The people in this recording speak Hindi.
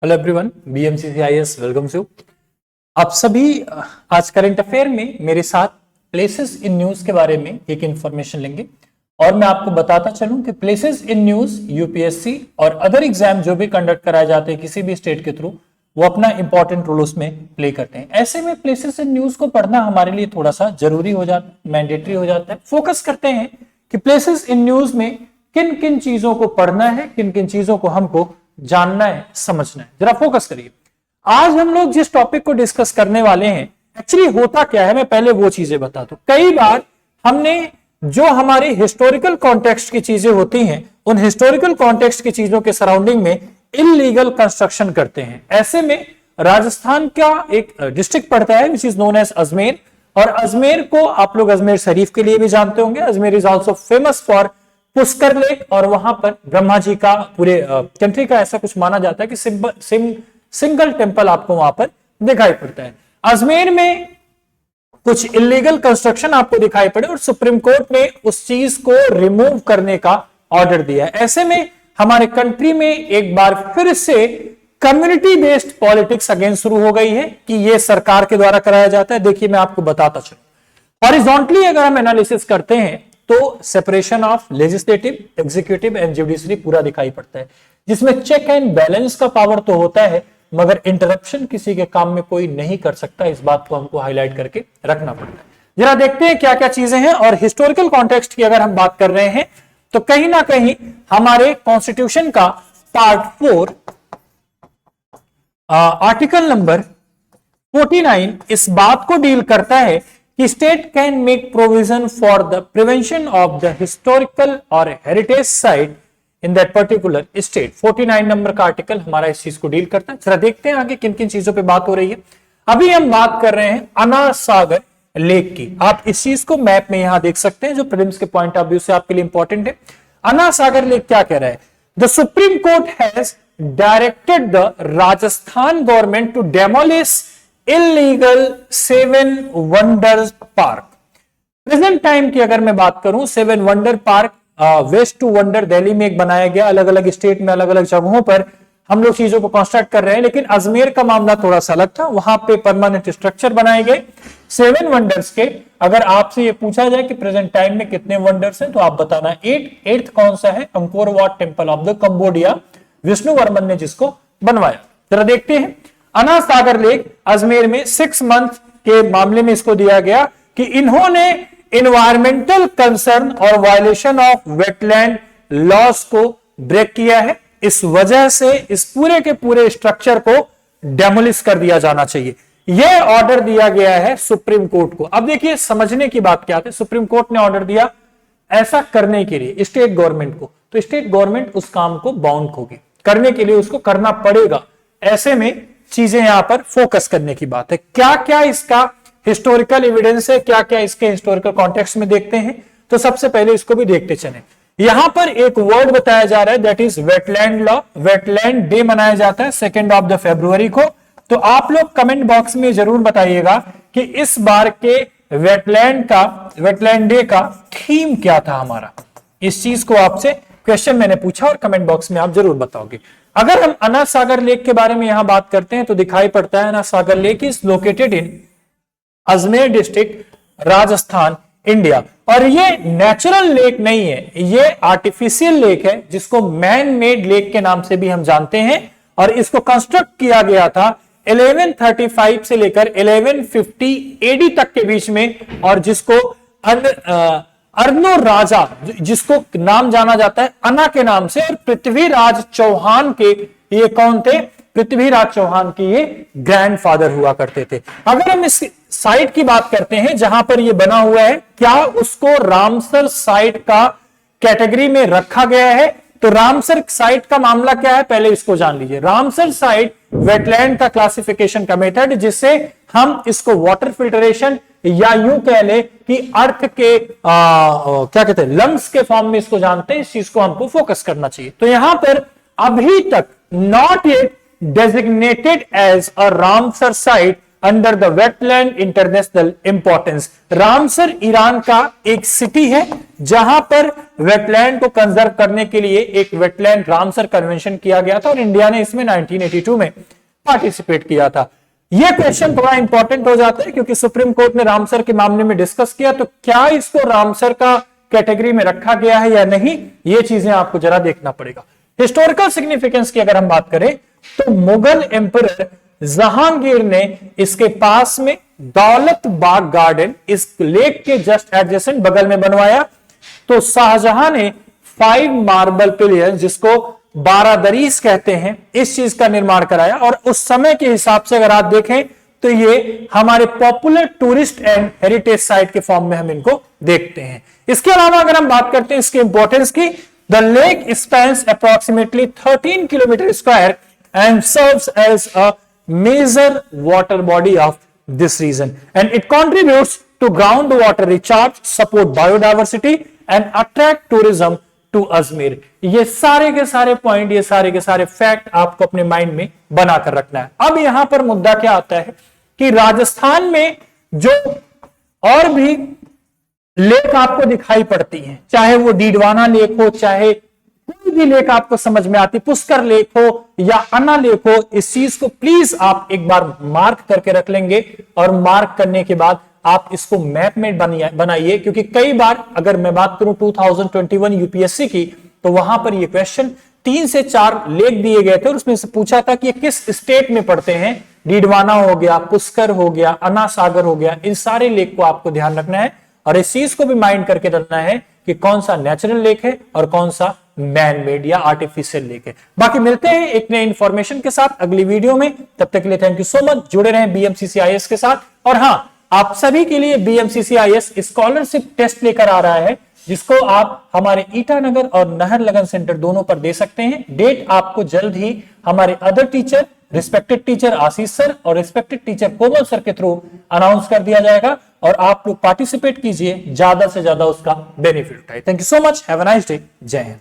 Hello everyone, BMCCIS welcome to आप सभी। आज करंट अफेयर में मेरे साथ प्लेसेस इन न्यूज के बारे में एक इंफॉर्मेशन लेंगे और मैं आपको बताता चलूं कि प्लेसेस इन न्यूज यूपीएससी और अदर एग्जाम जो भी कंडक्ट कराए जाते हैं किसी भी स्टेट के थ्रू, वो अपना इंपॉर्टेंट रोल उसमें प्ले करते हैं। ऐसे में प्लेसेस इन न्यूज को पढ़ना हमारे लिए थोड़ा सा जरूरी हो जाता है, मैंडेटरी हो जाता है। फोकस करते हैं कि प्लेसेस इन न्यूज में किन किन चीजों को पढ़ना है, किन किन चीजों को हमको जानना है, समझना है। जरा फोकस करिए। आज हम लोग जिस टॉपिक को डिस्कस करने वाले हैं, एक्चुअली होता क्या है, मैं पहले वो चीजें बता दूं। कई बार हमने जो हमारी हिस्टोरिकल कॉन्टेक्स्ट की चीजें होती हैं, उन हिस्टोरिकल कॉन्टेक्स्ट की चीजों के सराउंडिंग में इलीगल कंस्ट्रक्शन करते हैं। ऐसे में राजस्थान का एक डिस्ट्रिक्ट पड़ता है which is known as Ajmer, और अजमेर को आप लोग अजमेर शरीफ के लिए भी जानते होंगे। Ajmer is also famous for Pushkar lake, और वहां पर ब्रह्मा जी का पूरे कंट्री का ऐसा कुछ माना जाता है कि सिंगल टेंपल आपको वहां पर दिखाई पड़ता है। अजमेर में कुछ इलीगल कंस्ट्रक्शन आपको दिखाई पड़े और सुप्रीम कोर्ट ने उस चीज को रिमूव करने का ऑर्डर दिया है। ऐसे में हमारे कंट्री में एक बार फिर से कम्युनिटी बेस्ड पॉलिटिक्स अगेन शुरू हो गई है कि यह सरकार के द्वारा कराया जाता है। देखिए, मैं आपको बताता चलूं। हॉरिजॉन्टली अगर हम एनालिसिस करते हैं तो separation of legislative, executive and judiciary पूरा दिखाई पड़ता है, जिसमें चेक एंड बैलेंस का पावर तो होता है, मगर इंटरप्शन किसी के काम में कोई नहीं कर सकता। इस बात को हमको हाईलाइट करके रखना पड़ता है। जरा देखते हैं क्या क्या चीजें हैं। और हिस्टोरिकल कॉन्टेक्स्ट की अगर हम बात कर रहे हैं तो कहीं ना कहीं हमारे कॉन्स्टिट्यूशन का पार्ट 4 आर्टिकल नंबर 49 इस बात को डील करता है कि state can make provision for the prevention of the historical और heritage site in that particular state. 49 number का आर्टिकल हमारा इस चीज को डील करता है। जरा देखते हैं आगे किन किन चीजों पे बात हो रही है। अभी हम बात कर रहे हैं अन्ना सागर लेक की। आप इस चीज को मैप में यहां देख सकते हैं, जो प्रीलिम्स के पॉइंट ऑफ व्यू से आपके लिए इंपॉर्टेंट है। अन्ना सागर लेक क्या कह रहा है? The supreme court has directed the Rajasthan government to demolish illegal 7 wonders park. Present time की अगर मैं बात करूं, 7 wonder park waste to wonder Delhi में एक बनाया गया। अलग अलग स्टेट में अलग अलग जगहों पर हम लोग चीजों को कंस्ट्रक्ट कर रहे हैं, लेकिन अजमेर का मामला थोड़ा सा अलग था। वहां पे परमानेंट स्ट्रक्चर बनाए गए 7 वंडर्स के। अगर आपसे ये पूछा जाए कि प्रेजेंट टाइम में कितने वंडर्स हैं, तो आप बताना 8th कौन सा है? Angkor Wat temple of the Cambodia, Vishnu Varman ने जिसको बनवाया। जरा देखते हैं। अन्ना सागर लेक अजमेर में 6 मंथ के मामले में इसको दिया गया कि इन्होंने इन्वायरमेंटल कंसर्न और वायलेशन ऑफ वेटलैंड लॉस को ब्रेक किया है। इस वजह से इस पूरे के पूरे स्ट्रक्चर को डेमोलिश कर दिया जाना चाहिए। यह ऑर्डर दिया गया है सुप्रीम कोर्ट को। अब देखिए, समझने की बात क्या है। सुप्रीम कोर्ट ने ऑर्डर दिया ऐसा करने के लिए स्टेट गवर्नमेंट को, तो स्टेट गवर्नमेंट उस काम को बाउंड होगी करने के लिए, उसको करना पड़ेगा। ऐसे में चीजें यहां पर फोकस करने की बात है। क्या क्या इसका हिस्टोरिकल एविडेंस है, क्या क्या इसके हिस्टोरिकल कॉन्टेक्स्ट में देखते हैं, तो सबसे पहले इसको भी देखते चलें। यहां पर एक वर्ड बताया जा रहा है, that is wetland law. Wetland day मनाया जाता है 2 फरवरी को। तो आप लोग कमेंट बॉक्स में जरूर बताइएगा कि इस बार के वेटलैंड डे का थीम क्या था हमारा। इस चीज को आपसे क्वेश्चन मैंने पूछा और कमेंट बॉक्स में आप जरूर बताओगे। अगर हम अन्ना सागर लेक के बारे में यहां बात करते हैं तो दिखाई पड़ता है Anna Sagar lake is located in Ajmer district, Rajasthan, India. और ये नेचुरल लेक नहीं है, ये आर्टिफिशियल लेक है, जिसको मैन मेड लेक के नाम से भी हम जानते हैं। और इसको कंस्ट्रक्ट किया गया था 1135 से लेकर 1150 एडी तक के बीच में, और जिसको अर्नो राजा, जिसको नाम जाना जाता है अन्ना के नाम से, और पृथ्वीराज चौहान के, ये कौन थे? पृथ्वीराज चौहान के ये ग्रैंडफादर हुआ करते थे। अगर हम इस साइट की बात करते हैं जहां पर ये बना हुआ है, क्या उसको रामसर साइट का कैटेगरी में रखा गया है? तो रामसर साइट का मामला क्या है, पहले इसको जान लीजिए। रामसर साइट वेटलैंड का क्लासिफिकेशन का मेथड, जिससे हम इसको वाटर फिल्टरेशन या यूं कह ले कि अर्थ के क्या कहते हैं, लंग्स के फॉर्म में इसको जानते हैं। इस चीज को हमको फोकस करना चाहिए। तो यहां पर अभी तक not yet designated as a Ramsar site, under the wetland international importance. Ramsar Iran का एक सिटी है जहां पर वेटलैंड को कंजर्व करने के लिए एक वेटलैंड रामसर कन्वेंशन किया गया था और इंडिया ने इसमें 1982 में पार्टिसिपेट किया था। यह क्वेश्चन थोड़ा इंपॉर्टेंट हो जाता है क्योंकि सुप्रीम कोर्ट ने रामसर के मामले में डिस्कस किया, तो क्या इसको रामसर का कैटेगरी में रखा गया है या नहीं, ये चीजें आपको जरा देखना पड़ेगा। हिस्टोरिकल सिग्निफिकेंस की अगर हम बात करें तो मुगल एम्परर जहांगीर ने इसके पास में दौलत बाग गार्डन इस लेक के जस्ट एडजेसेंट बगल में बनवाया। तो शाहजहां ने 5 मार्बल पिलियन, जिसको 12 दरीस कहते हैं, इस चीज का निर्माण कराया। और उस समय के हिसाब से अगर आप देखें तो ये हमारे popular tourist and heritage site के फॉर्म में हम इनको देखते हैं। इसके अलावा अगर हम बात करते हैं इसके इंपॉर्टेंस की, the lake spans approximately 13 kilometre square and serves as a major water body of this region and it contributes to ground water recharge, support biodiversity and attract tourism to Ajmer. ये सारे के सारे पॉइंट, ये सारे के सारे फैक्ट आपको अपने माइंड में बनाकर रखना है। अब यहां पर मुद्दा क्या आता है कि राजस्थान में जो और भी लेक आपको दिखाई पड़ती हैं, चाहे वो डीडवाना लेक हो, चाहे कोई भी लेक आपको समझ में आती, पुष्कर लेक हो या अन्ना लेक हो, इस चीज को प्लीज आप एक बार मार्क करके रख लेंगे और मार्क करने के बाद आप इसको मैप में बनाइए। क्योंकि कई बार अगर मैं बात करूं 2021 यूपीएससी की, तो वहां पर ये क्वेश्चन 3 से 4 लेक दिए गए थे और उसमें से पूछा था कि ये किस स्टेट में पड़ते हैं। डीडवाना हो गया, पुष्कर हो गया, अन्ना सागर हो गया, इन सारे लेक को आपको ध्यान रखना है और इस चीज को भी माइंड करके रखना है कि कौन सा नेचुरल लेक है और कौन सा मैन मेड या आर्टिफिशियल लेक है। बाकी मिलते हैं एक नए इंफॉर्मेशन के साथ अगली वीडियो में, तब तक के लिए थैंक यू सो मच। जुड़े रहें बीएमसीसीआईएस के साथ। और हां, आप सभी के लिए बीएमसीसीआईएस स्कॉलरशिप टेस्ट लेकर आ रहा है, जिसको आप हमारे ईटानगर और नहरलगन सेंटर दोनों पर दे सकते हैं। डेट आपको जल्द ही हमारे अदर टीचर, रिस्पेक्टेड टीचर आशीष सर और रिस्पेक्टेड टीचर कोमल सर के थ्रू अनाउंस कर दिया जाएगा और आप लोग पार्टिसिपेट कीजिए, ज्यादा से ज्यादा उसका बेनिफिट उठाए। Thank you so much, have a nice day, जय हिंद।